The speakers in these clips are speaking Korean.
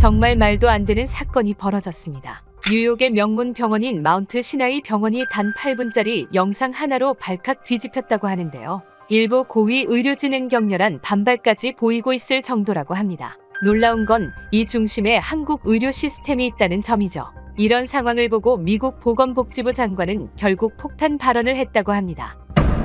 정말 말도 안 되는 사건이 벌어졌습니다. 뉴욕의 명문 병원인 마운트 시나이 병원이 단 8분짜리 영상 하나로 발칵 뒤집혔다고 하는데요. 일부 고위 의료진은 격렬한 반발까지 보이고 있을 정도라고 합니다. 놀라운 건 이 중심에 한국 의료 시스템이 있다는 점이죠. 이런 상황을 보고 미국 보건복지부 장관은 결국 폭탄 발언을 했다고 합니다.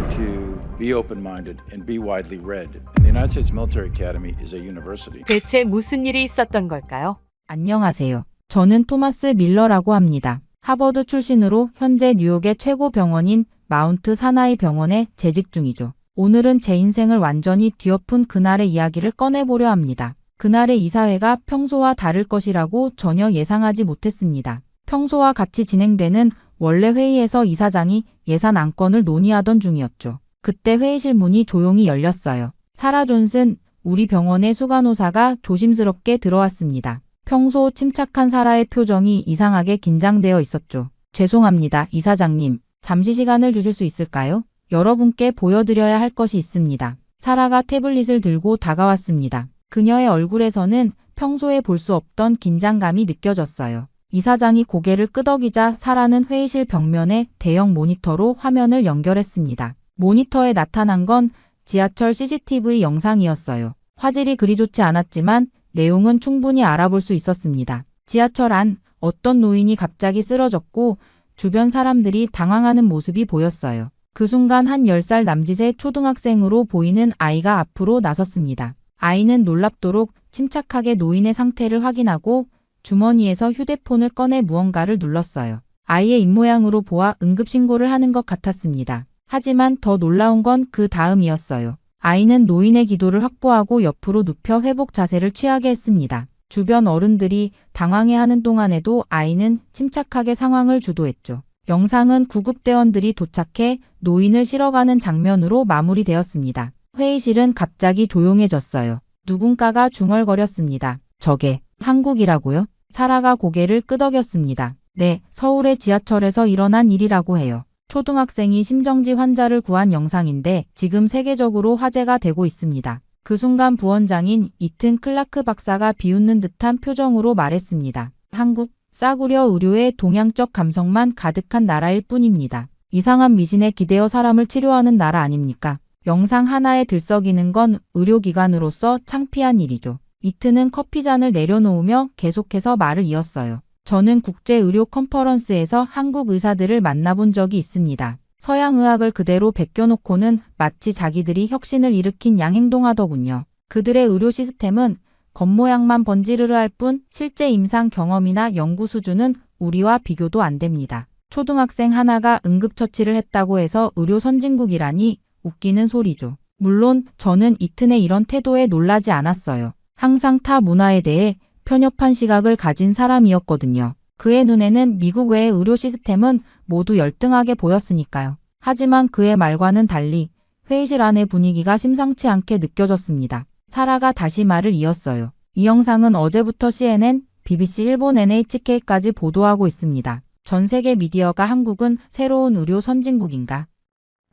To be open-minded and be widely read. And the United States Military Academy is a university. 대체 무슨 일이 있었던 걸까요? 안녕하세요. 저는 토마스 밀러라고 합니다. 하버드 출신으로 현재 뉴욕의 최고 병원인 마운트 사나이 병원에 재직 중이죠. 오늘은 제 인생을 완전히 뒤엎은 그날의 이야기를 꺼내보려 합니다. 그날의 이사회가 평소와 다를 것이라고 전혀 예상하지 못했습니다. 평소와 같이 진행되는 원래 회의에서 이사장이 예산 안건을 논의하던 중이었죠. 그때 회의실 문이 조용히 열렸어요. 사라 존슨, 우리 병원의 수간호사가 조심스럽게 들어왔습니다. 평소 침착한 사라의 표정이 이상하게 긴장되어 있었죠. 죄송합니다, 이사장님. 잠시 시간을 주실 수 있을까요? 여러분께 보여드려야 할 것이 있습니다. 사라가 태블릿을 들고 다가왔습니다. 그녀의 얼굴에서는 평소에 볼 수 없던 긴장감이 느껴졌어요. 이사장이 고개를 끄덕이자 사라는 회의실 벽면에 대형 모니터로 화면을 연결했습니다. 모니터에 나타난 건 지하철 CCTV 영상이었어요. 화질이 그리 좋지 않았지만 내용은 충분히 알아볼 수 있었습니다. 지하철 안 어떤 노인이 갑자기 쓰러졌고 주변 사람들이 당황하는 모습이 보였어요. 그 순간 한 10살 남짓의 초등학생으로 보이는 아이가 앞으로 나섰습니다. 아이는 놀랍도록 침착하게 노인의 상태를 확인하고 주머니에서 휴대폰을 꺼내 무언가를 눌렀어요. 아이의 입모양으로 보아 응급신고를 하는 것 같았습니다. 하지만 더 놀라운 건 그 다음이었어요. 아이는 노인의 기도를 확보하고 옆으로 눕혀 회복 자세를 취하게 했습니다. 주변 어른들이 당황해하는 동안에도 아이는 침착하게 상황을 주도했죠. 영상은 구급대원들이 도착해 노인을 실어가는 장면으로 마무리되었습니다. 회의실은 갑자기 조용해졌어요. 누군가가 중얼거렸습니다. 저게 한국이라고요? 사라가 고개를 끄덕였습니다. 네, 서울의 지하철에서 일어난 일이라고 해요. 초등학생이 심정지 환자를 구한 영상인데 지금 세계적으로 화제가 되고 있습니다. 그 순간 부원장인 이튼 클라크 박사가 비웃는 듯한 표정으로 말했습니다. 한국, 싸구려 의료의 동양적 감성만 가득한 나라일 뿐입니다. 이상한 미신에 기대어 사람을 치료하는 나라 아닙니까? 영상 하나에 들썩이는 건 의료기관으로서 창피한 일이죠. 이튼은 커피잔을 내려놓으며 계속해서 말을 이었어요. 저는 국제의료 컨퍼런스에서 한국 의사들을 만나본 적이 있습니다. 서양의학을 그대로 베껴놓고는 마치 자기들이 혁신을 일으킨 양 행동하더군요. 그들의 의료 시스템은 겉모양만 번지르르 할 뿐 실제 임상 경험이나 연구 수준은 우리와 비교도 안 됩니다. 초등학생 하나가 응급처치를 했다고 해서 의료 선진국이라니 웃기는 소리죠. 물론 저는 이튼의 이런 태도에 놀라지 않았어요. 항상 타 문화에 대해 편협한 시각을 가진 사람이었거든요. 그의 눈에는 미국 외의 의료 시스템은 모두 열등하게 보였으니까요. 하지만 그의 말과는 달리 회의실 안의 분위기가 심상치 않게 느껴졌습니다. 사라가 다시 말을 이었어요. 이 영상은 어제부터 CNN, BBC 일본 NHK까지 보도하고 있습니다. 전 세계 미디어가 한국은 새로운 의료 선진국인가?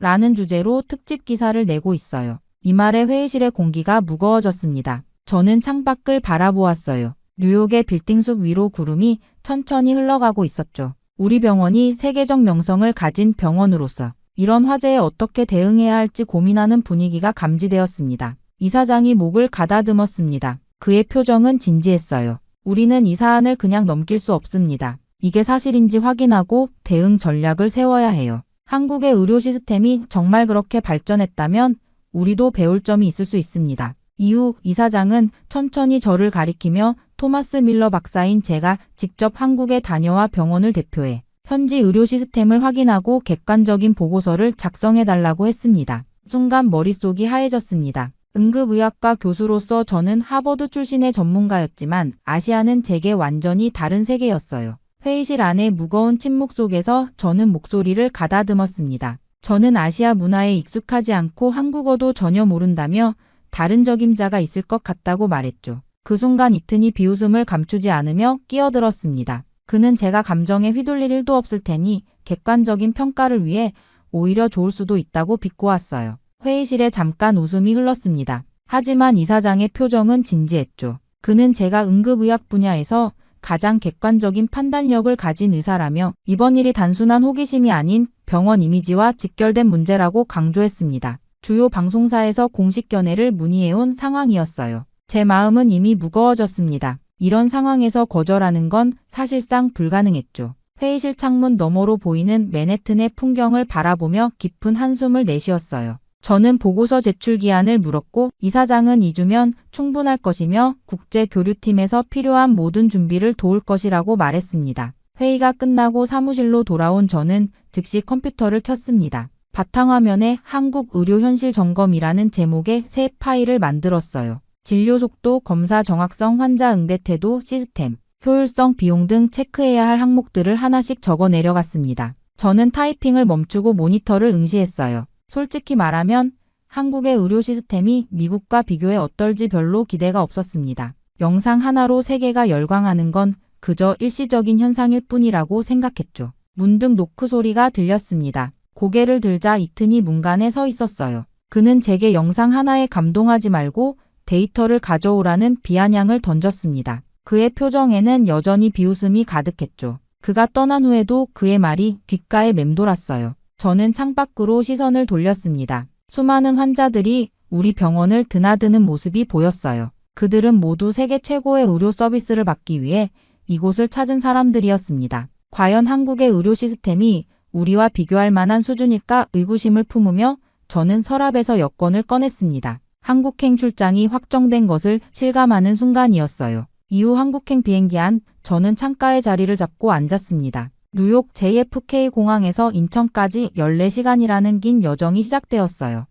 라는 주제로 특집 기사를 내고 있어요. 이 말에 회의실의 공기가 무거워졌습니다. 저는 창밖을 바라보았어요. 뉴욕의 빌딩숲 위로 구름이 천천히 흘러가고 있었죠. 우리 병원이 세계적 명성을 가진 병원으로서 이런 화제에 어떻게 대응해야 할지 고민하는 분위기가 감지되었습니다. 이사장이 목을 가다듬었습니다. 그의 표정은 진지했어요. 우리는 이 사안을 그냥 넘길 수 없습니다. 이게 사실인지 확인하고 대응 전략을 세워야 해요. 한국의 의료 시스템이 정말 그렇게 발전했다면 우리도 배울 점이 있을 수 있습니다. 이후 이사장은 천천히 저를 가리키며 토마스 밀러 박사인 제가 직접 한국에 다녀와 병원을 대표해 현지 의료 시스템을 확인하고 객관적인 보고서를 작성해달라고 했습니다. 순간 머릿속이 하얘졌습니다. 응급의학과 교수로서 저는 하버드 출신의 전문가였지만 아시아는 제게 완전히 다른 세계였어요. 회의실 안의 무거운 침묵 속에서 저는 목소리를 가다듬었습니다. 저는 아시아 문화에 익숙하지 않고 한국어도 전혀 모른다며 다른 적임자가 있을 것 같다고 말했죠. 그 순간 이튼이 비웃음을 감추지 않으며 끼어들었습니다. 그는 제가 감정에 휘둘릴 일도 없을 테니 객관적인 평가를 위해 오히려 좋을 수도 있다고 비꼬았어요. 회의실에 잠깐 웃음이 흘렀습니다. 하지만 이사장의 표정은 진지했죠. 그는 제가 응급의학 분야에서 가장 객관적인 판단력을 가진 의사라며 이번 일이 단순한 호기심이 아닌 병원 이미지와 직결된 문제라고 강조했습니다. 주요 방송사에서 공식 견해를 문의해온 상황이었어요. 제 마음은 이미 무거워졌습니다. 이런 상황에서 거절하는 건 사실상 불가능했죠. 회의실 창문 너머로 보이는 맨해튼의 풍경을 바라보며 깊은 한숨을 내쉬었어요. 저는 보고서 제출 기한을 물었고 이사장은 2주면 충분할 것이며 국제교류팀에서 필요한 모든 준비를 도울 것이라고 말했습니다. 회의가 끝나고 사무실로 돌아온 저는 즉시 컴퓨터를 켰습니다. 바탕화면에 한국 의료 현실 점검이라는 제목의 새 파일을 만들었어요. 진료 속도, 검사 정확성, 환자 응대 태도, 시스템, 효율성, 비용 등 체크해야 할 항목들을 하나씩 적어 내려갔습니다. 저는 타이핑을 멈추고 모니터를 응시했어요. 솔직히 말하면 한국의 의료 시스템이 미국과 비교해 어떨지 별로 기대가 없었습니다. 영상 하나로 세계가 열광하는 건 그저 일시적인 현상일 뿐이라고 생각했죠. 문득 노크 소리가 들렸습니다. 고개를 들자 이튼이 문간에 서 있었어요. 그는 제게 영상 하나에 감동하지 말고 데이터를 가져오라는 비아냥을 던졌습니다. 그의 표정에는 여전히 비웃음이 가득했죠. 그가 떠난 후에도 그의 말이 귓가에 맴돌았어요. 저는 창밖으로 시선을 돌렸습니다. 수많은 환자들이 우리 병원을 드나드는 모습이 보였어요. 그들은 모두 세계 최고의 의료 서비스를 받기 위해 이곳을 찾은 사람들이었습니다. 과연 한국의 의료 시스템이 우리와 비교할 만한 수준일까 의구심을 품으며 저는 서랍에서 여권을 꺼냈습니다. 한국행 출장이 확정된 것을 실감하는 순간이었어요. 이후 한국행 비행기 안 저는 창가에 자리를 잡고 앉았습니다. 뉴욕 JFK 공항에서 인천까지 14시간이라는 긴 여정이 시작되었어요.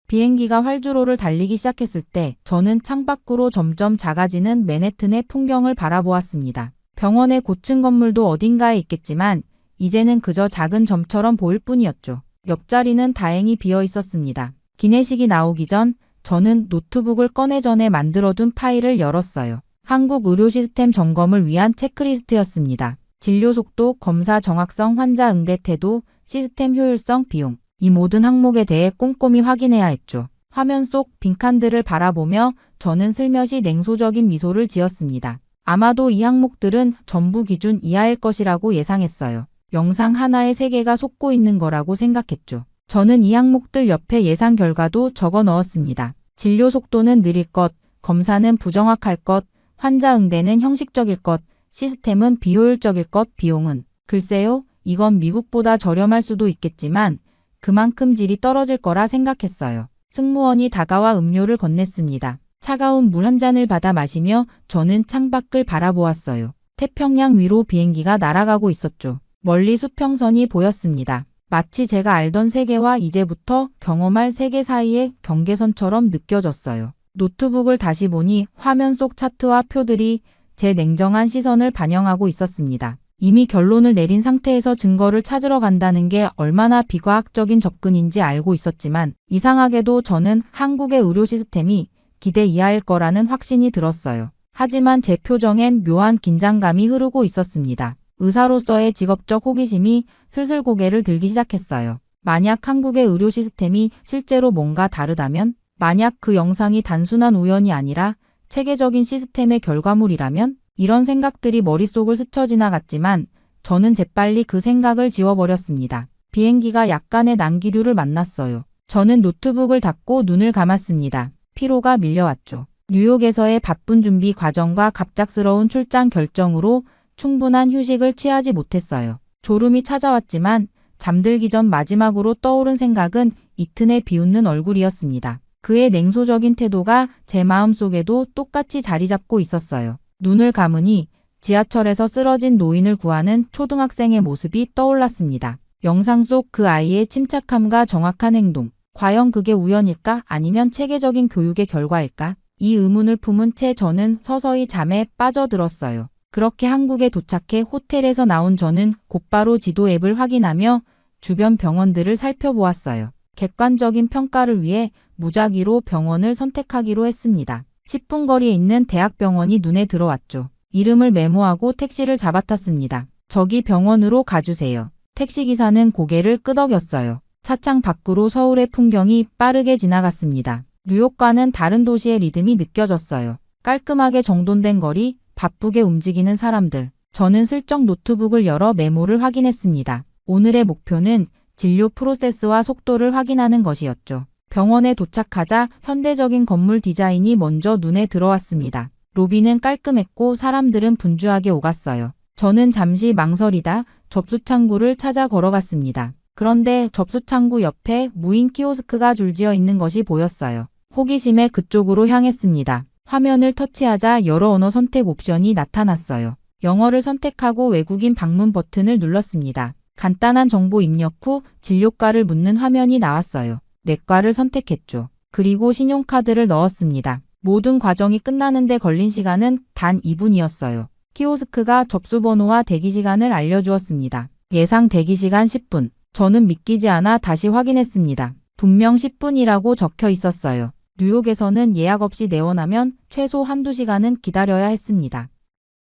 비행기가 활주로를 달리기 시작했을 때 저는 창밖으로 점점 작아지는 맨해튼의 풍경을 바라보았습니다. 병원의 고층 건물도 어딘가에 있겠지만 이제는 그저 작은 점처럼 보일 뿐이었죠. 옆자리는 다행히 비어 있었습니다. 기내식이 나오기 전 저는 노트북을 꺼내 전에 만들어둔 파일을 열었어요. 한국 의료 시스템 점검을 위한 체크리스트였습니다. 진료 속도, 검사 정확성, 환자 응대 태도, 시스템 효율성, 비용. 이 모든 항목에 대해 꼼꼼히 확인해야 했죠. 화면 속 빈칸들을 바라보며 저는 슬며시 냉소적인 미소를 지었습니다. 아마도 이 항목들은 전부 기준 이하일 것이라고 예상했어요. 영상 하나에 세계가 속고 있는 거라고 생각했죠. 저는 이 항목들 옆에 예상 결과도 적어 넣었습니다. 진료 속도는 느릴 것, 검사는 부정확할 것, 환자 응대는 형식적일 것, 시스템은 비효율적일 것, 비용은 글쎄요, 이건 미국보다 저렴할 수도 있겠지만 그만큼 질이 떨어질 거라 생각했어요. 승무원이 다가와 음료를 건넸습니다. 차가운 물 한 잔을 받아 마시며 저는 창밖을 바라보았어요. 태평양 위로 비행기가 날아가고 있었죠. 멀리 수평선이 보였습니다. 마치 제가 알던 세계와 이제부터 경험할 세계 사이의 경계선처럼 느껴졌어요. 노트북을 다시 보니 화면 속 차트와 표들이 제 냉정한 시선을 반영하고 있었습니다. 이미 결론을 내린 상태에서 증거를 찾으러 간다는 게 얼마나 비과학적인 접근인지 알고 있었지만 이상하게도 저는 한국의 의료 시스템이 기대 이하일 거라는 확신이 들었어요. 하지만 제 표정엔 묘한 긴장감이 흐르고 있었습니다. 의사로서의 직업적 호기심이 슬슬 고개를 들기 시작했어요. 만약 한국의 의료 시스템이 실제로 뭔가 다르다면, 만약 그 영상이 단순한 우연이 아니라 체계적인 시스템의 결과물이라면, 이런 생각들이 머릿속을 스쳐 지나갔지만 저는 재빨리 그 생각을 지워버렸습니다. 비행기가 약간의 난기류를 만났어요. 저는 노트북을 닫고 눈을 감았습니다. 피로가 밀려왔죠. 뉴욕에서의 바쁜 준비 과정과 갑작스러운 출장 결정으로 충분한 휴식을 취하지 못했어요. 졸음이 찾아왔지만 잠들기 전 마지막으로 떠오른 생각은 이튼의 비웃는 얼굴이었습니다. 그의 냉소적인 태도가 제 마음속에도 똑같이 자리 잡고 있었어요. 눈을 감으니 지하철에서 쓰러진 노인을 구하는 초등학생의 모습이 떠올랐습니다. 영상 속 그 아이의 침착함과 정확한 행동. 과연 그게 우연일까? 아니면 체계적인 교육의 결과일까? 이 의문을 품은 채 저는 서서히 잠에 빠져들었어요. 그렇게 한국에 도착해 호텔에서 나온 저는 곧바로 지도 앱을 확인하며 주변 병원들을 살펴보았어요. 객관적인 평가를 위해 무작위로 병원을 선택하기로 했습니다. 10분 거리에 있는 대학병원이 눈에 들어왔죠. 이름을 메모하고 택시를 잡아탔습니다. 저기 병원으로 가주세요. 택시기사는 고개를 끄덕였어요. 차창 밖으로 서울의 풍경이 빠르게 지나갔습니다. 뉴욕과는 다른 도시의 리듬이 느껴졌어요. 깔끔하게 정돈된 거리, 바쁘게 움직이는 사람들. 저는 슬쩍 노트북을 열어 메모를 확인했습니다. 오늘의 목표는 진료 프로세스와 속도를 확인하는 것이었죠. 병원에 도착하자 현대적인 건물 디자인이 먼저 눈에 들어왔습니다. 로비는 깔끔했고 사람들은 분주하게 오갔어요. 저는 잠시 망설이다 접수창구를 찾아 걸어갔습니다. 그런데 접수창구 옆에 무인 키오스크가 줄지어 있는 것이 보였어요. 호기심에 그쪽으로 향했습니다. 화면을 터치하자 여러 언어 선택 옵션이 나타났어요. 영어를 선택하고 외국인 방문 버튼을 눌렀습니다. 간단한 정보 입력 후 진료과를 묻는 화면이 나왔어요. 내과를 선택했죠. 그리고 신용카드를 넣었습니다. 모든 과정이 끝나는데 걸린 시간은 단 2분이었어요. 키오스크가 접수번호와 대기시간을 알려주었습니다. 예상 대기시간 10분. 저는 믿기지 않아 다시 확인했습니다. 분명 10분이라고 적혀 있었어요. 뉴욕에서는 예약 없이 내원하면 최소 한두 시간은 기다려야 했습니다.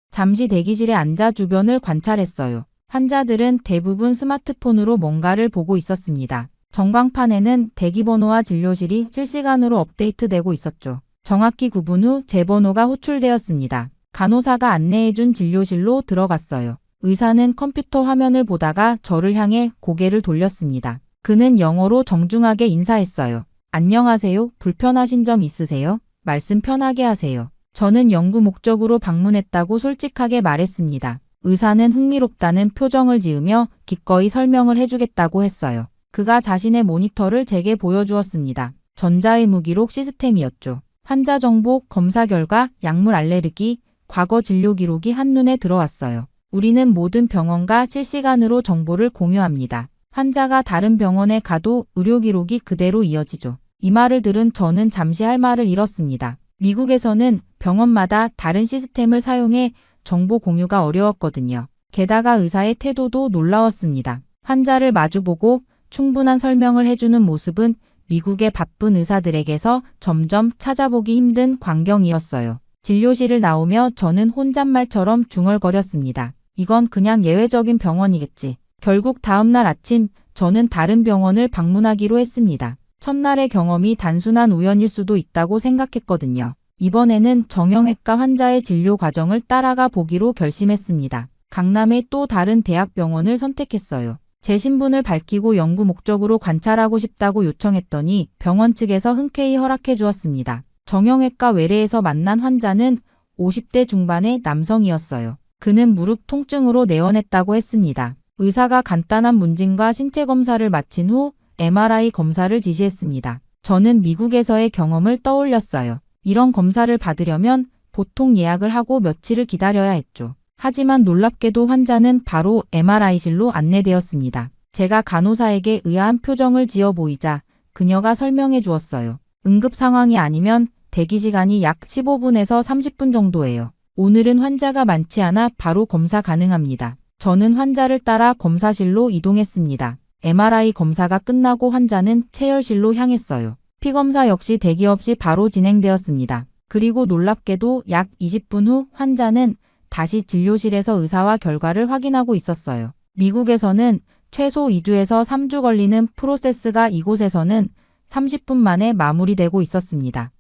잠시 대기실에 앉아 주변을 관찰했어요. 환자들은 대부분 스마트폰으로 뭔가를 보고 있었습니다. 전광판에는 대기번호와 진료실이 실시간으로 업데이트되고 있었죠. 정확히 9분 후 제 번호가 호출되었습니다. 간호사가 안내해준 진료실로 들어갔어요. 의사는 컴퓨터 화면을 보다가 저를 향해 고개를 돌렸습니다. 그는 영어로 정중하게 인사했어요. 안녕하세요. 불편하신 점 있으세요? 말씀 편하게 하세요. 저는 연구 목적으로 방문했다고 솔직하게 말했습니다. 의사는 흥미롭다는 표정을 지으며 기꺼이 설명을 해주겠다고 했어요. 그가 자신의 모니터를 제게 보여주었습니다. 전자의무기록 시스템이었죠. 환자 정보, 검사 결과, 약물 알레르기, 과거 진료 기록이 한눈에 들어왔어요. 우리는 모든 병원과 실시간으로 정보를 공유합니다. 환자가 다른 병원에 가도 의료 기록이 그대로 이어지죠. 이 말을 들은 저는 잠시 할 말을 잃었습니다. 미국에서는 병원마다 다른 시스템을 사용해 정보 공유가 어려웠거든요. 게다가 의사의 태도도 놀라웠습니다. 환자를 마주보고 충분한 설명을 해주는 모습은 미국의 바쁜 의사들에게서 점점 찾아보기 힘든 광경이었어요. 진료실을 나오며 저는 혼잣말처럼 중얼거렸습니다. 이건 그냥 예외적인 병원이겠지. 결국 다음날 아침 저는 다른 병원을 방문하기로 했습니다. 첫날의 경험이 단순한 우연일 수도 있다고 생각했거든요. 이번에는 정형외과 환자의 진료 과정을 따라가 보기로 결심했습니다. 강남의 또 다른 대학병원을 선택했어요. 제 신분을 밝히고 연구 목적으로 관찰하고 싶다고 요청했더니 병원 측에서 흔쾌히 허락해 주었습니다. 정형외과 외래에서 만난 환자는 50대 중반의 남성이었어요. 그는 무릎 통증으로 내원했다고 했습니다. 의사가 간단한 문진과 신체 검사를 마친 후 MRI 검사를 지시했습니다. 저는 미국에서의 경험을 떠올렸어요. 이런 검사를 받으려면 보통 예약을 하고 며칠을 기다려야 했죠. 하지만 놀랍게도 환자는 바로 MRI실로 안내되었습니다. 제가 간호사에게 의아한 표정을 지어 보이자 그녀가 설명해 주었어요. 응급 상황이 아니면 대기 시간이 약 15분에서 30분 정도예요. 오늘은 환자가 많지 않아 바로 검사 가능합니다. 저는 환자를 따라 검사실로 이동했습니다. MRI 검사가 끝나고 환자는 체열실로 향했어요. 피검사 역시 대기 없이 바로 진행되었습니다. 그리고 놀랍게도 약 20분 후 환자는 다시 진료실에서 의사와 결과를 확인하고 있었어요. 미국에서는 최소 2주에서 3주 걸리는 프로세스가 이곳에서는 30분 만에 마무리되고 있었습니다.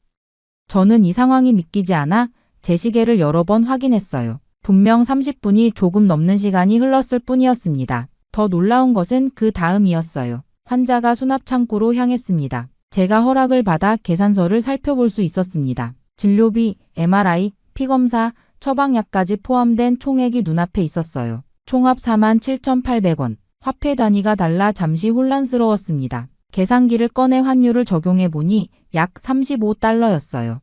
저는 이 상황이 믿기지 않아 제 시계를 여러 번 확인했어요. 분명 30분이 조금 넘는 시간이 흘렀을 뿐이었습니다. 더 놀라운 것은 그 다음이었어요. 환자가 수납 창구로 향했습니다. 제가 허락을 받아 계산서를 살펴볼 수 있었습니다. 진료비, MRI, 피검사, 처방약까지 포함된 총액이 눈앞에 있었어요. 총합 47,800원. 화폐 단위가 달라 잠시 혼란스러웠습니다. 계산기를 꺼내 환율을 적용해 보니 약 35달러였어요.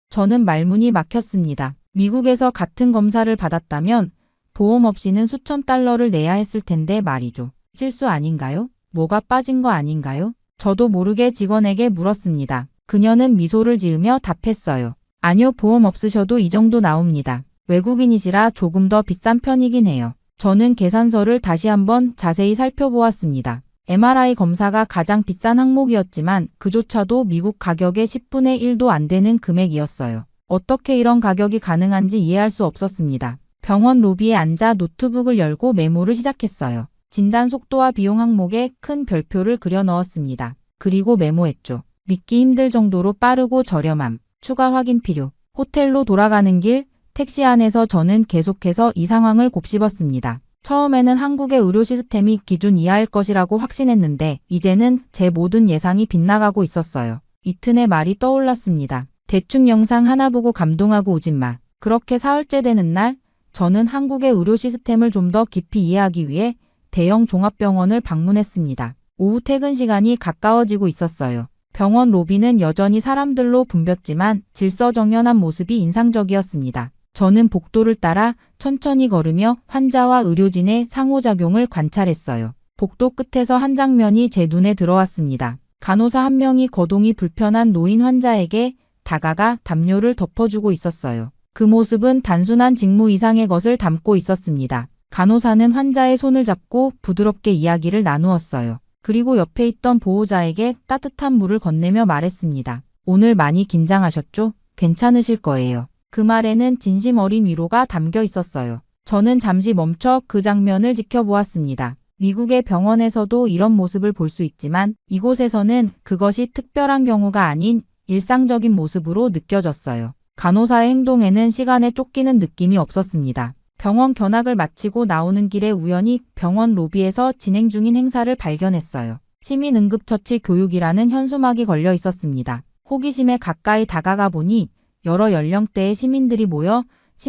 저는 말문이 막혔습니다. 미국에서 같은 검사를 받았다면 보험 없이는 수천 달러를 내야 했을 텐데 말이죠. 실수 아닌가요? 뭐가 빠진 거 아닌가요? 저도 모르게 직원에게 물었습니다. 그녀는 미소를 지으며 답했어요. 아니요, 보험 없으셔도 이 정도 나옵니다. 외국인이시라 조금 더 비싼 편이긴 해요. 저는 계산서를 다시 한번 자세히 살펴보았습니다. MRI 검사가 가장 비싼 항목이었지만 그조차도 미국 가격의 10분의 1도 안 되는 금액이었어요. 어떻게 이런 가격이 가능한지 이해할 수 없었습니다. 병원 로비에 앉아 노트북을 열고 메모를 시작했어요. 진단 속도와 비용 항목에 큰 별표를 그려 넣었습니다. 그리고 메모했죠. 믿기 힘들 정도로 빠르고 저렴함. 추가 확인 필요. 호텔로 돌아가는 길 택시 안에서 저는 계속해서 이 상황을 곱씹었습니다. 처음에는 한국의 의료 시스템이 기준 이하일 것이라고 확신했는데 이제는 제 모든 예상이 빗나가고 있었어요. 이튼의 말이 떠올랐습니다. 대충 영상 하나 보고 감동하고 오진 마. 그렇게 사흘째 되는 날 저는 한국의 의료 시스템을 좀 더 깊이 이해하기 위해 대형 종합병원을 방문했습니다. 오후 퇴근 시간이 가까워지고 있었어요. 병원 로비는 여전히 사람들로 붐볐지만 질서정연한 모습이 인상적이었습니다. 저는 복도를 따라 천천히 걸으며 환자와 의료진의 상호작용을 관찰했어요. 복도 끝에서 한 장면이 제 눈에 들어왔습니다. 간호사 한 명이 거동이 불편한 노인 환자에게 다가가 담요를 덮어주고 있었어요. 그 모습은 단순한 직무 이상의 것을 담고 있었습니다. 간호사는 환자의 손을 잡고 부드럽게 이야기를 나누었어요. 그리고 옆에 있던 보호자에게 따뜻한 물을 건네며 말했습니다. 오늘 많이 긴장하셨죠? 괜찮으실 거예요. 그 말에는 진심 어린 위로가 담겨 있었어요. 저는 잠시 멈춰 그 장면을 지켜보았습니다. 미국의 병원에서도 이런 모습을 볼 수 있지만 이곳에서는 그것이 특별한 경우가 아닌 일상적인 모습으로 느껴졌어요. 간호사의 행동에는 시간에 쫓기는 느낌이 없었습니다. 병원 견학을 마치고 나오는 길에 우연히 병원 로비에서 진행 중인 행사를 발견했어요. 시민 응급처치 교육이라는 현수막이 걸려 있었습니다. 호기심에 가까이 다가가 보니 여러 연령대의 시민들이 모여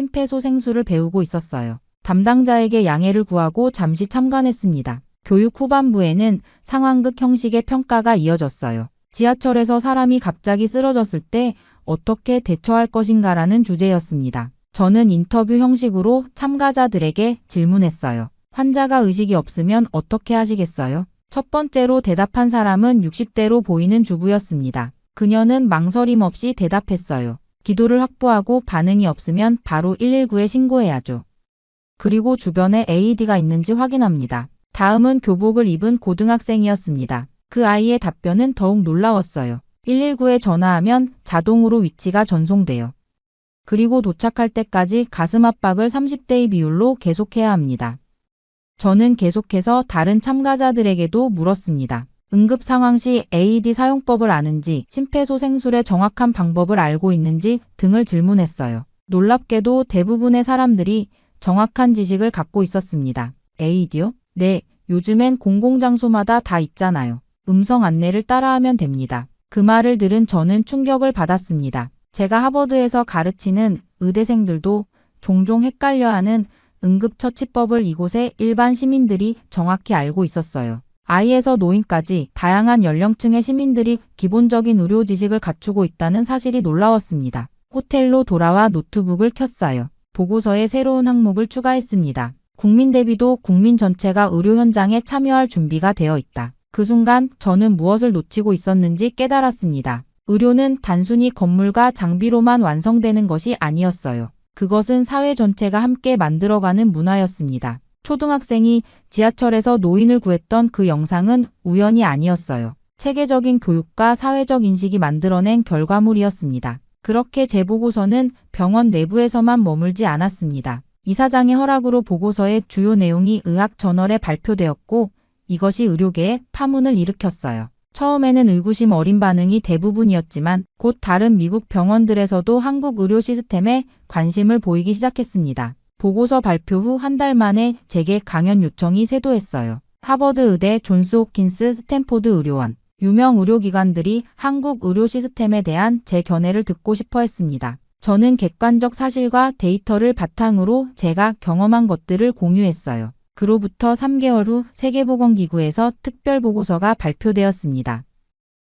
심폐소생술을 배우고 있었어요. 담당자에게 양해를 구하고 잠시 참관했습니다. 교육 후반부에는 상황극 형식의 평가가 이어졌어요. 지하철에서 사람이 갑자기 쓰러졌을 때 어떻게 대처할 것인가라는 주제였습니다. 저는 인터뷰 형식으로 참가자들에게 질문했어요. 환자가 의식이 없으면 어떻게 하시겠어요? 첫 번째로 대답한 사람은 60대로 보이는 주부였습니다. 그녀는 망설임 없이 대답했어요. 기도를 확보하고 반응이 없으면 바로 119에 신고해야죠. 그리고 주변에 AED가 있는지 확인합니다. 다음은 교복을 입은 고등학생이었습니다. 그 아이의 답변은 더욱 놀라웠어요. 119에 전화하면 자동으로 위치가 전송돼요. 그리고 도착할 때까지 가슴 압박을 30대의 비율로 계속해야 합니다. 저는 계속해서 다른 참가자들에게도 물었습니다. 응급 상황 시 AED 사용법을 아는지, 심폐소생술의 정확한 방법을 알고 있는지 등을 질문했어요. 놀랍게도 대부분의 사람들이 정확한 지식을 갖고 있었습니다. AED요? 네, 요즘엔 공공장소마다 다 있잖아요. 음성 안내를 따라하면 됩니다. 그 말을 들은 저는 충격을 받았습니다. 제가 하버드에서 가르치는 의대생들도 종종 헷갈려하는 응급처치법을 이곳의 일반 시민들이 정확히 알고 있었어요. 아이에서 노인까지 다양한 연령층의 시민들이 기본적인 의료 지식을 갖추고 있다는 사실이 놀라웠습니다. 호텔로 돌아와 노트북을 켰어요. 보고서에 새로운 항목을 추가했습니다. 국민 대비도 국민 전체가 의료 현장에 참여할 준비가 되어 있다. 그 순간 저는 무엇을 놓치고 있었는지 깨달았습니다. 의료는 단순히 건물과 장비로만 완성되는 것이 아니었어요. 그것은 사회 전체가 함께 만들어가는 문화였습니다. 초등학생이 지하철에서 노인을 구했던 그 영상은 우연이 아니었어요. 체계적인 교육과 사회적 인식이 만들어낸 결과물이었습니다. 그렇게 제 보고서는 병원 내부에서만 머물지 않았습니다. 이사장의 허락으로 보고서의 주요 내용이 의학저널에 발표되었고 이것이 의료계에 파문을 일으켰어요. 처음에는 의구심 어린 반응이 대부분이었지만 곧 다른 미국 병원들에서도 한국 의료 시스템에 관심을 보이기 시작했습니다. 보고서 발표 후 한 달 만에 제게 강연 요청이 쇄도했어요. 하버드 의대, 존스 홉킨스, 스탠포드 의료원, 유명 의료기관들이 한국 의료 시스템에 대한 제 견해를 듣고 싶어 했습니다. 저는 객관적 사실과 데이터를 바탕으로 제가 경험한 것들을 공유했어요. 그로부터 3개월 후 세계보건기구에서 특별보고서가 발표되었습니다.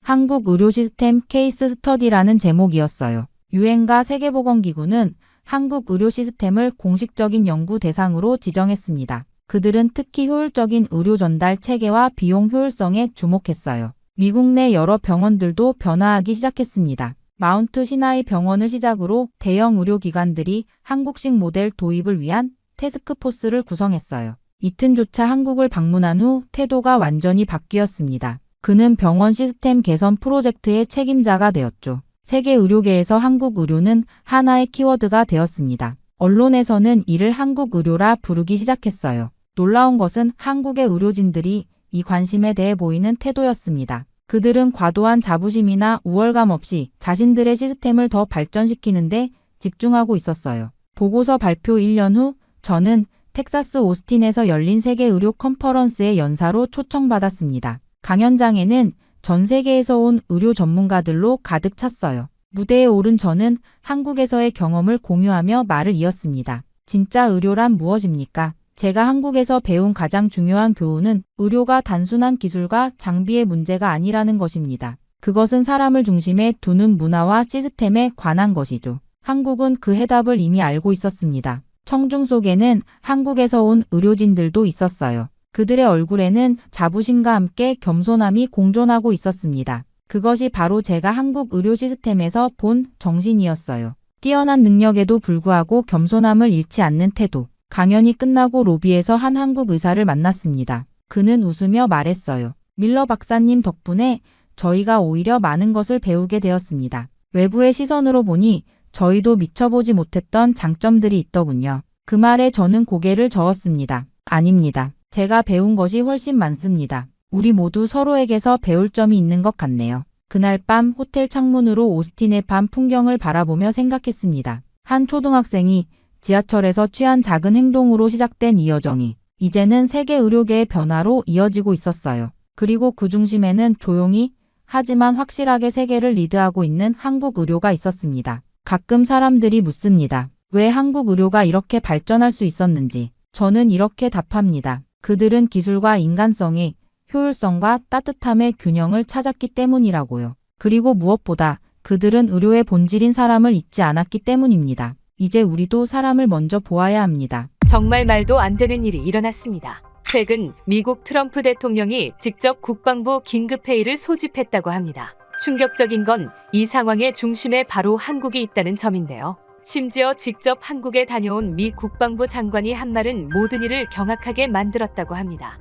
한국 의료 시스템 케이스 스터디라는 제목이었어요. 유엔과 세계보건기구는 한국 의료 시스템을 공식적인 연구 대상으로 지정했습니다. 그들은 특히 효율적인 의료 전달 체계와 비용 효율성에 주목했어요. 미국 내 여러 병원들도 변화하기 시작했습니다. 마운트 시나이 병원을 시작으로 대형 의료기관들이 한국식 모델 도입을 위한 태스크포스를 구성했어요. 이튼조차 한국을 방문한 후 태도가 완전히 바뀌었습니다. 그는 병원 시스템 개선 프로젝트의 책임자가 되었죠. 세계 의료계에서 한국 의료는 하나의 키워드가 되었습니다. 언론에서는 이를 한국 의료라 부르기 시작했어요. 놀라운 것은 한국의 의료진들이 이 관심에 대해 보이는 태도였습니다. 그들은 과도한 자부심이나 우월감 없이 자신들의 시스템을 더 발전시키는데 집중하고 있었어요. 보고서 발표 1년 후 저는 텍사스 오스틴에서 열린 세계 의료 컨퍼런스의 연사로 초청받았습니다. 강연장에는 전 세계에서 온 의료 전문가들로 가득 찼어요. 무대에 오른 저는 한국에서의 경험을 공유하며 말을 이었습니다. 진짜 의료란 무엇입니까? 제가 한국에서 배운 가장 중요한 교훈은 의료가 단순한 기술과 장비의 문제가 아니라는 것입니다. 그것은 사람을 중심에 두는 문화와 시스템에 관한 것이죠. 한국은 그 해답을 이미 알고 있었습니다. 청중 속에는 한국에서 온 의료진들도 있었어요. 그들의 얼굴에는 자부심과 함께 겸손함이 공존하고 있었습니다. 그것이 바로 제가 한국 의료 시스템에서 본 정신이었어요. 뛰어난 능력에도 불구하고 겸손함을 잃지 않는 태도. 강연이 끝나고 로비에서 한 한국 의사를 만났습니다. 그는 웃으며 말했어요. 밀러 박사님 덕분에 저희가 오히려 많은 것을 배우게 되었습니다. 외부의 시선으로 보니 저희도 미쳐보지 못했던 장점들이 있더군요. 그 말에 저는 고개를 저었습니다. 아닙니다. 제가 배운 것이 훨씬 많습니다. 우리 모두 서로에게서 배울 점이 있는 것 같네요. 그날 밤 호텔 창문으로 오스틴의 밤 풍경을 바라보며 생각했습니다. 한 초등학생이 지하철에서 취한 작은 행동으로 시작된 이 여정이 이제는 세계 의료계의 변화로 이어지고 있었어요. 그리고 그 중심에는 조용히 하지만 확실하게 세계를 리드하고 있는 한국 의료가 있었습니다. 가끔 사람들이 묻습니다. 왜 한국 의료가 이렇게 발전할 수 있었는지. 저는 이렇게 답합니다. 그들은 기술과 인간성의 효율성과 따뜻함의 균형을 찾았기 때문이라고요. 그리고 무엇보다 그들은 의료의 본질인 사람을 잊지 않았기 때문입니다. 이제 우리도 사람을 먼저 보아야 합니다. 정말 말도 안 되는 일이 일어났습니다. 최근 미국 트럼프 대통령이 직접 국방부 긴급회의를 소집했다고 합니다. 충격적인 건 이 상황의 중심에 바로 한국이 있다는 점인데요. 심지어 직접 한국에 다녀온 미 국방부 장관이 한 말은 모든 일을 경악하게 만들었다고 합니다.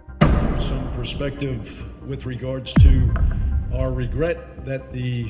Some perspective with regards to our regret that the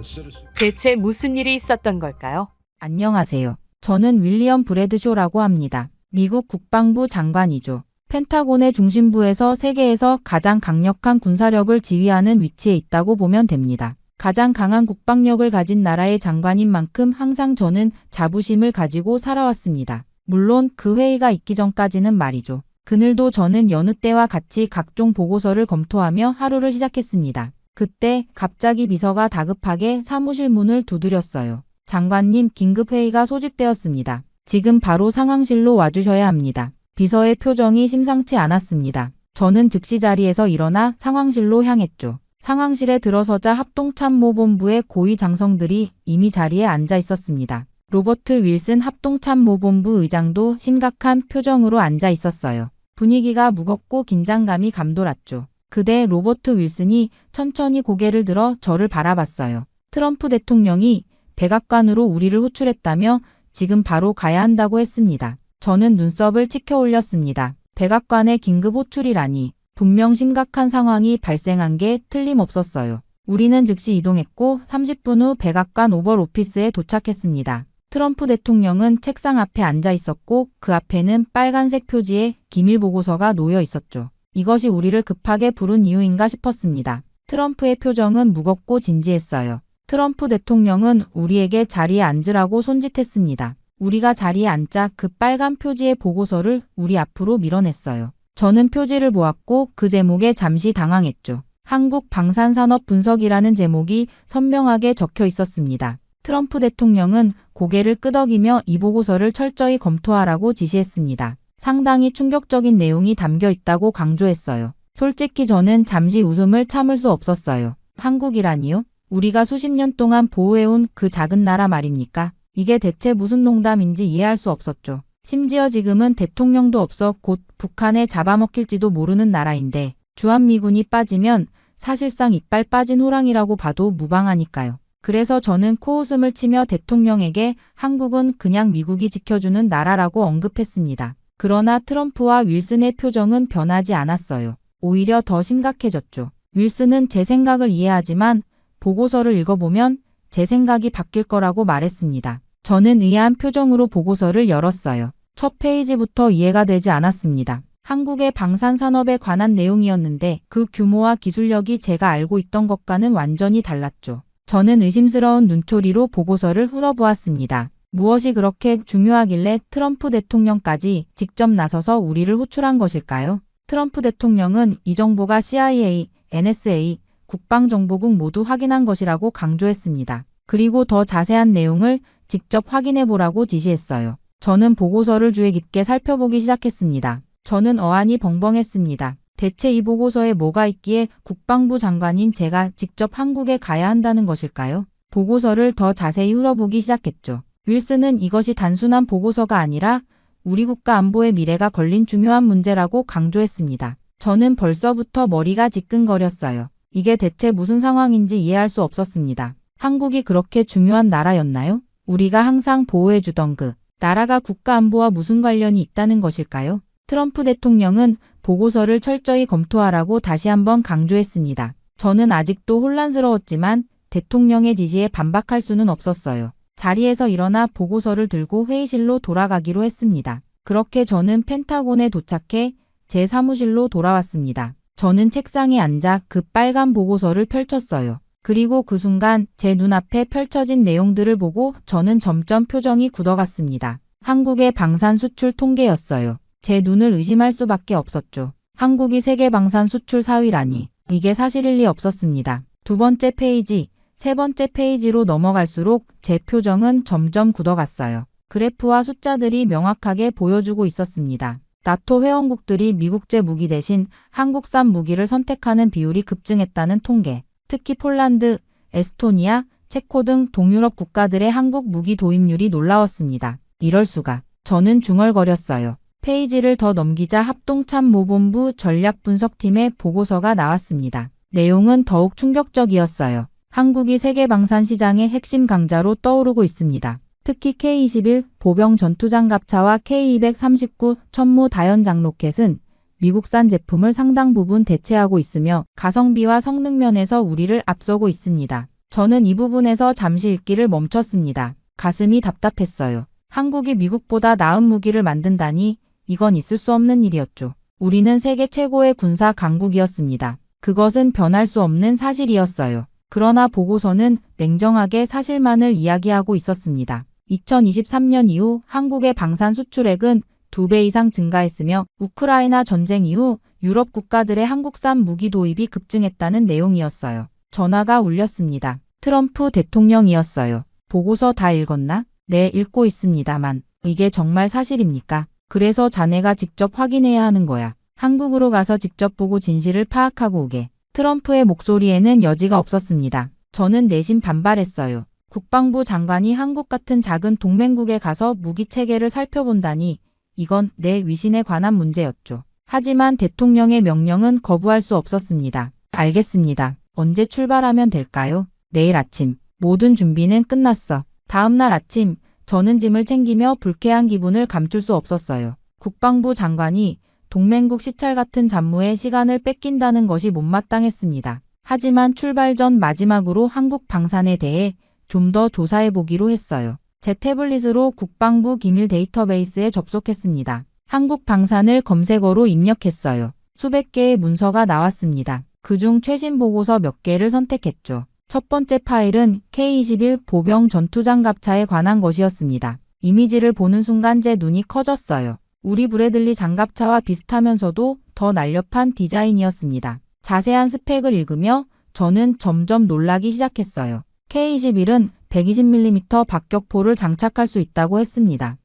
citizens. 대체 무슨 일이 있었던 걸까요? 안녕하세요. 저는 윌리엄 브래드쇼라고 합니다. 미국 국방부 장관이죠. 펜타곤의 중심부에서 세계에서 가장 강력한 군사력을 지휘하는 위치에 있다고 보면 됩니다. 가장 강한 국방력을 가진 나라의 장관인 만큼 항상 저는 자부심을 가지고 살아왔습니다. 물론 그 회의가 있기 전까지는 말이죠. 그늘도 저는 여느 때와 같이 각종 보고서를 검토하며 하루를 시작했습니다. 그때 갑자기 비서가 다급하게 사무실 문을 두드렸어요. 장관님, 긴급회의가 소집되었습니다. 지금 바로 상황실로 와주셔야 합니다. 비서의 표정이 심상치 않았습니다. 저는 즉시 자리에서 일어나 상황실로 향했죠. 상황실에 들어서자 합동참모본부의 고위 장성들이 이미 자리에 앉아 있었습니다. 로버트 윌슨 합동참모본부 의장도 심각한 표정으로 앉아 있었어요. 분위기가 무겁고 긴장감이 감돌았죠. 그때 로버트 윌슨이 천천히 고개를 들어 저를 바라봤어요. 트럼프 대통령이 백악관으로 우리를 호출했다며 지금 바로 가야 한다고 했습니다. 저는 눈썹을 치켜 올렸습니다. 백악관의 긴급 호출이라니. 분명 심각한 상황이 발생한 게 틀림없었어요. 우리는 즉시 이동했고 30분 후 백악관 오벌 오피스에 도착했습니다. 트럼프 대통령은 책상 앞에 앉아 있었고 그 앞에는 빨간색 표지에 기밀 보고서가 놓여 있었죠. 이것이 우리를 급하게 부른 이유인가 싶었습니다. 트럼프의 표정은 무겁고 진지했어요. 트럼프 대통령은 우리에게 자리에 앉으라고 손짓했습니다. 우리가 자리에 앉자 그 빨간 표지의 보고서를 우리 앞으로 밀어냈어요. 저는 표지를 보았고 그 제목에 잠시 당황했죠. 한국 방산산업 분석이라는 제목이 선명하게 적혀 있었습니다. 트럼프 대통령은 고개를 끄덕이며 이 보고서를 철저히 검토하라고 지시했습니다. 상당히 충격적인 내용이 담겨 있다고 강조했어요. 솔직히 저는 잠시 웃음을 참을 수 없었어요. 한국이라니요? 우리가 수십 년 동안 보호해온 그 작은 나라 말입니까? 이게 대체 무슨 농담인지 이해할 수 없었죠. 심지어 지금은 대통령도 없어 곧 북한에 잡아먹힐지도 모르는 나라인데 주한미군이 빠지면 사실상 이빨 빠진 호랑이라고 봐도 무방하니까요. 그래서 저는 코웃음을 치며 대통령에게 한국은 그냥 미국이 지켜주는 나라라고 언급했습니다. 그러나 트럼프와 윌슨의 표정은 변하지 않았어요. 오히려 더 심각해졌죠. 윌슨은 제 생각을 이해하지만 보고서를 읽어보면 제 생각이 바뀔 거라고 말했습니다. 저는 의아한 표정으로 보고서를 열었어요. 첫 페이지부터 이해가 되지 않았습니다. 한국의 방산 산업에 관한 내용이었는데 그 규모와 기술력이 제가 알고 있던 것과는 완전히 달랐죠. 저는 의심스러운 눈초리로 보고서를 훑어보았습니다. 무엇이 그렇게 중요하길래 트럼프 대통령까지 직접 나서서 우리를 호출한 것일까요? 트럼프 대통령은 이 정보가 CIA, NSA, 국방정보국 모두 확인한 것이라고 강조했습니다. 그리고 더 자세한 내용을 직접 확인해보라고 지시했어요. 저는 보고서를 주의 깊게 살펴보기 시작했습니다. 저는 어안이 벙벙했습니다. 대체 이 보고서에 뭐가 있기에 국방부 장관인 제가 직접 한국에 가야 한다는 것일까요? 보고서를 더 자세히 훑어보기 시작했죠. 윌슨은 이것이 단순한 보고서가 아니라 우리 국가 안보의 미래가 걸린 중요한 문제라고 강조했습니다. 저는 벌써부터 머리가 지끈거렸어요. 이게 대체 무슨 상황인지 이해할 수 없었습니다. 한국이 그렇게 중요한 나라였나요? 우리가 항상 보호해주던 그 나라가 국가 안보와 무슨 관련이 있다는 것일까요? 트럼프 대통령은 보고서를 철저히 검토하라고 다시 한번 강조했습니다. 저는 아직도 혼란스러웠지만 대통령의 지시에 반박할 수는 없었어요. 자리에서 일어나 보고서를 들고 회의실로 돌아가기로 했습니다. 그렇게 저는 펜타곤에 도착해 제 사무실로 돌아왔습니다. 저는 책상에 앉아 그 빨간 보고서를 펼쳤어요. 그리고 그 순간 제 눈앞에 펼쳐진 내용들을 보고 저는 점점 표정이 굳어갔습니다. 한국의 방산 수출 통계였어요. 제 눈을 의심할 수밖에 없었죠. 한국이 세계 방산 수출 4위라니 이게 사실일 리 없었습니다. 두 번째 페이지, 세 번째 페이지로 넘어갈수록 제 표정은 점점 굳어갔어요. 그래프와 숫자들이 명확하게 보여주고 있었습니다. 나토 회원국들이 미국제 무기 대신 한국산 무기를 선택하는 비율이 급증했다는 통계. 특히 폴란드, 에스토니아, 체코 등 동유럽 국가들의 한국 무기 도입률이 놀라웠습니다. 이럴 수가. 저는 중얼거렸어요. 페이지를 더 넘기자 합동참모본부 전략분석팀의 보고서가 나왔습니다. 내용은 더욱 충격적이었어요. 한국이 세계 방산 시장의 핵심 강자로 떠오르고 있습니다. 특히 K-21 보병 전투장갑차와 K-239 천무 다연장 로켓은 미국산 제품을 상당 부분 대체하고 있으며 가성비와 성능 면에서 우리를 앞서고 있습니다. 저는 이 부분에서 잠시 읽기를 멈췄습니다. 가슴이 답답했어요. 한국이 미국보다 나은 무기를 만든다니 이건 있을 수 없는 일이었죠. 우리는 세계 최고의 군사 강국이었습니다. 그것은 변할 수 없는 사실이었어요. 그러나 보고서는 냉정하게 사실만을 이야기하고 있었습니다. 2023년 이후 한국의 방산 수출액은 2배 이상 증가했으며 우크라이나 전쟁 이후 유럽 국가들의 한국산 무기 도입이 급증했다는 내용이었어요. 전화가 울렸습니다. 트럼프 대통령이었어요. 보고서 다 읽었나? 네, 읽고 있습니다만. 이게 정말 사실입니까? 그래서 자네가 직접 확인해야 하는 거야. 한국으로 가서 직접 보고 진실을 파악하고 오게. 트럼프의 목소리에는 여지가 없었습니다. 저는 내심 반발했어요. 국방부 장관이 한국 같은 작은 동맹국에 가서 무기 체계를 살펴본다니 이건 내 위신에 관한 문제였죠. 하지만 대통령의 명령은 거부할 수 없었습니다. 알겠습니다. 언제 출발하면 될까요? 내일 아침. 모든 준비는 끝났어. 다음 날 아침 저는 짐을 챙기며 불쾌한 기분을 감출 수 없었어요. 국방부 장관이 동맹국 시찰 같은 잡무에 시간을 뺏긴다는 것이 못마땅했습니다. 하지만 출발 전 마지막으로 한국 방산에 대해 좀 더 조사해보기로 했어요. 제 태블릿으로 국방부 기밀 데이터베이스에 접속했습니다. 한국 방산을 검색어로 입력했어요. 수백 개의 문서가 나왔습니다. 그중 최신 보고서 몇 개를 선택했죠. 첫 번째 파일은 K-21 보병 전투장갑차에 관한 것이었습니다. 이미지를 보는 순간 제 눈이 커졌어요. 우리 브래들리 장갑차와 비슷하면서도 더 날렵한 디자인이었습니다. 자세한 스펙을 읽으며 저는 점점 놀라기 시작했어요. K-21은 120mm 박격포를 장착할 수 있다고 했습니다.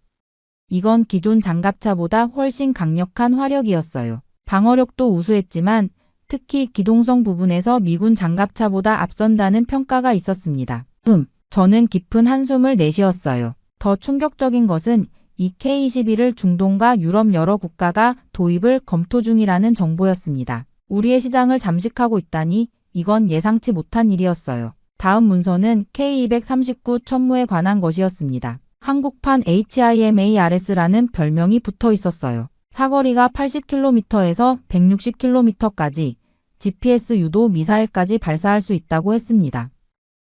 이건 기존 장갑차보다 훨씬 강력한 화력이었어요. 방어력도 우수했지만 특히 기동성 부분에서 미군 장갑차보다 앞선다는 평가가 있었습니다. 저는 깊은 한숨을 내쉬었어요. 더 충격적인 것은 이 K-21을 중동과 유럽 여러 국가가 도입을 검토 중이라는 정보였습니다. 우리의 시장을 잠식하고 있다니 이건 예상치 못한 일이었어요. 다음 문서는 K-239 천무에 관한 것이었습니다. 한국판 HIMARS라는 별명이 붙어 있었어요. 사거리가 80km에서 160km까지 GPS 유도 미사일까지 발사할 수 있다고 했습니다.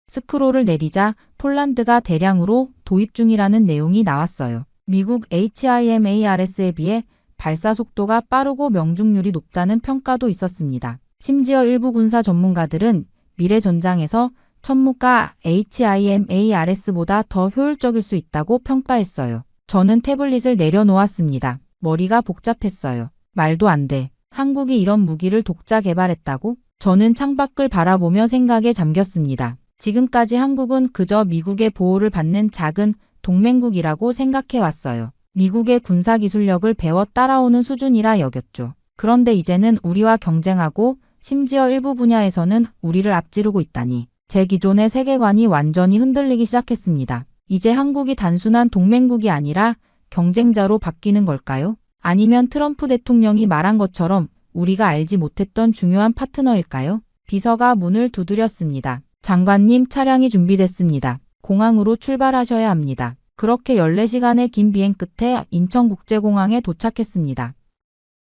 스크롤을 내리자 폴란드가 대량으로 도입 중이라는 내용이 나왔어요. 미국 HIMARS에 비해 발사 속도가 빠르고 명중률이 높다는 평가도 있었습니다. 심지어 일부 군사 전문가들은 미래 전장에서 천무가 HIMARS보다 더 효율적일 수 있다고 평가했어요. 저는 태블릿을 내려놓았습니다. 머리가 복잡했어요. 말도 안 돼. 한국이 이런 무기를 독자 개발했다고? 저는 창밖을 바라보며 생각에 잠겼습니다. 지금까지 한국은 그저 미국의 보호를 받는 작은 동맹국이라고 생각해왔어요. 미국의 군사기술력을 배워 따라오는 수준이라 여겼죠. 그런데 이제는 우리와 경쟁하고 심지어 일부 분야에서는 우리를 앞지르고 있다니. 제 기존의 세계관이 완전히 흔들리기 시작했습니다. 이제 한국이 단순한 동맹국이 아니라 경쟁자로 바뀌는 걸까요? 아니면 트럼프 대통령이 말한 것처럼 우리가 알지 못했던 중요한 파트너일까요? 비서가 문을 두드렸습니다. 장관님, 차량이 준비됐습니다. 공항으로 출발하셔야 합니다. 그렇게 14시간의 긴 비행 끝에 인천국제공항에 도착했습니다.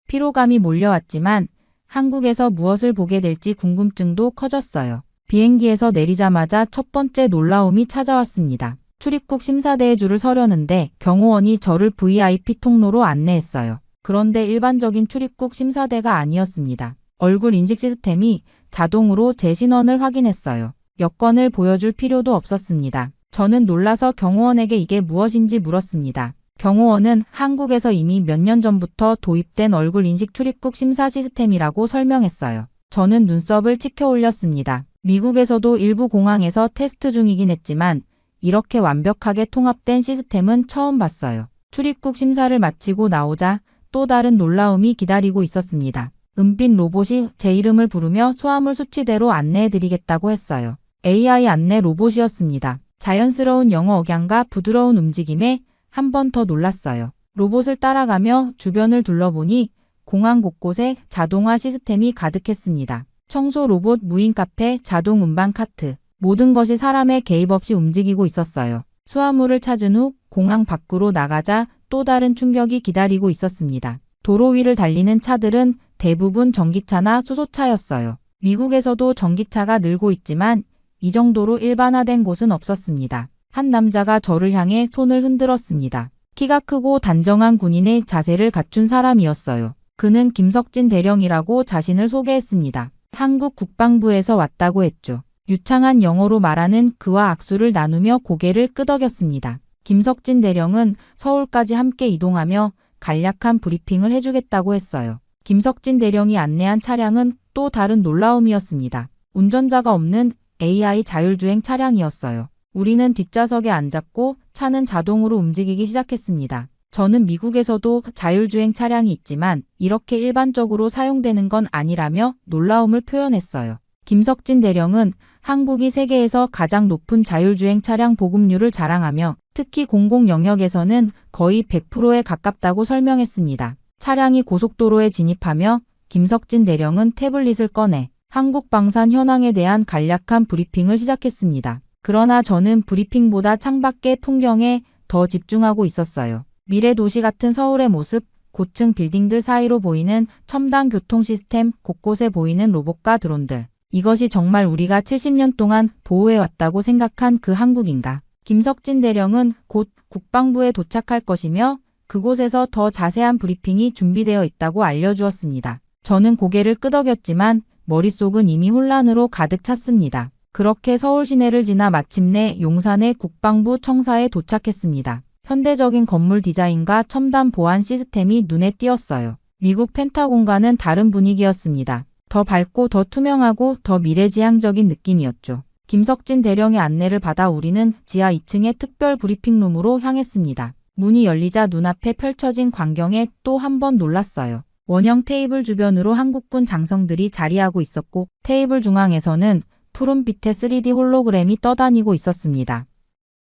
피로감이 몰려왔지만 한국에서 무엇을 보게 될지 궁금증도 커졌어요. 비행기에서 내리자마자 첫 번째 놀라움이 찾아왔습니다. 출입국 심사대에 줄을 서려는데 경호원이 저를 VIP 통로로 안내했어요. 그런데 일반적인 출입국 심사대가 아니었습니다. 얼굴 인식 시스템이 자동으로 제 신원을 확인했어요. 여권을 보여줄 필요도 없었습니다. 저는 놀라서 경호원에게 이게 무엇인지 물었습니다. 경호원은 한국에서 이미 몇 년 전부터 도입된 얼굴 인식 출입국 심사 시스템이라고 설명했어요. 저는 눈썹을 치켜 올렸습니다. 미국에서도 일부 공항에서 테스트 중이긴 했지만 이렇게 완벽하게 통합된 시스템은 처음 봤어요. 출입국 심사를 마치고 나오자 또 다른 놀라움이 기다리고 있었습니다. 은빛 로봇이 제 이름을 부르며 수화물 수치대로 안내해드리겠다고 했어요. AI 안내 로봇이었습니다. 자연스러운 영어 억양과 부드러운 움직임에 한 번 더 놀랐어요. 로봇을 따라가며 주변을 둘러보니 공항 곳곳에 자동화 시스템이 가득했습니다. 청소 로봇, 무인 카페, 자동 운반 카트, 모든 것이 사람의 개입 없이 움직이고 있었어요. 수화물을 찾은 후 공항 밖으로 나가자 또 다른 충격이 기다리고 있었습니다. 도로 위를 달리는 차들은 대부분 전기차나 수소차였어요. 미국에서도 전기차가 늘고 있지만 이 정도로 일반화된 곳은 없었습니다. 한 남자가 저를 향해 손을 흔들었습니다. 키가 크고 단정한 군인의 자세를 갖춘 사람이었어요. 그는 김석진 대령이라고 자신을 소개했습니다. 한국 국방부에서 왔다고 했죠. 유창한 영어로 말하는 그와 악수를 나누며 고개를 끄덕였습니다. 김석진 대령은 서울까지 함께 이동하며 간략한 브리핑을 해주겠다고 했어요. 김석진 대령이 안내한 차량은 또 다른 놀라움이었습니다. 운전자가 없는 AI 자율주행 차량이었어요. 우리는 뒷좌석에 앉았고 차는 자동으로 움직이기 시작했습니다. 저는 미국에서도 자율주행 차량이 있지만 이렇게 일반적으로 사용되는 건 아니라며 놀라움을 표현했어요. 김석진 대령은 한국이 세계에서 가장 높은 자율주행 차량 보급률을 자랑하며 특히 공공 영역에서는 거의 100%에 가깝다고 설명했습니다. 차량이 고속도로에 진입하며 김석진 대령은 태블릿을 꺼내 한국 방산 현황에 대한 간략한 브리핑을 시작했습니다. 그러나 저는 브리핑보다 창밖의 풍경에 더 집중하고 있었어요. 미래 도시 같은 서울의 모습, 고층 빌딩들 사이로 보이는 첨단 교통 시스템, 곳곳에 보이는 로봇과 드론들. 이것이 정말 우리가 70년 동안 보호해왔다고 생각한 그 한국인가. 김석진 대령은 곧 국방부에 도착할 것이며 그곳에서 더 자세한 브리핑이 준비되어 있다고 알려주었습니다. 저는 고개를 끄덕였지만 머릿속은 이미 혼란으로 가득 찼습니다. 그렇게 서울 시내를 지나 마침내 용산의 국방부 청사에 도착했습니다. 현대적인 건물 디자인과 첨단 보안 시스템이 눈에 띄었어요. 미국 펜타곤과는 다른 분위기였습니다. 더 밝고 더 투명하고 더 미래지향적인 느낌이었죠. 김석진 대령의 안내를 받아 우리는 지하 2층의 특별 브리핑룸으로 향했습니다. 문이 열리자 눈앞에 펼쳐진 광경에 또 한 번 놀랐어요. 원형 테이블 주변으로 한국군 장성들이 자리하고 있었고 테이블 중앙에서는 푸른빛의 3D 홀로그램이 떠다니고 있었습니다.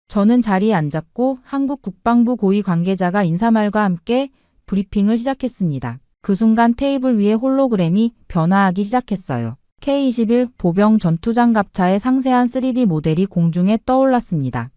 저는 자리에 앉았고 한국 국방부 고위 관계자가 인사말과 함께 브리핑을 시작했습니다. 그 순간 테이블 위에 홀로그램이 변화하기 시작했어요. K-21 보병 전투장갑차의 상세한 3D 모델이 공중에 떠올랐습니다.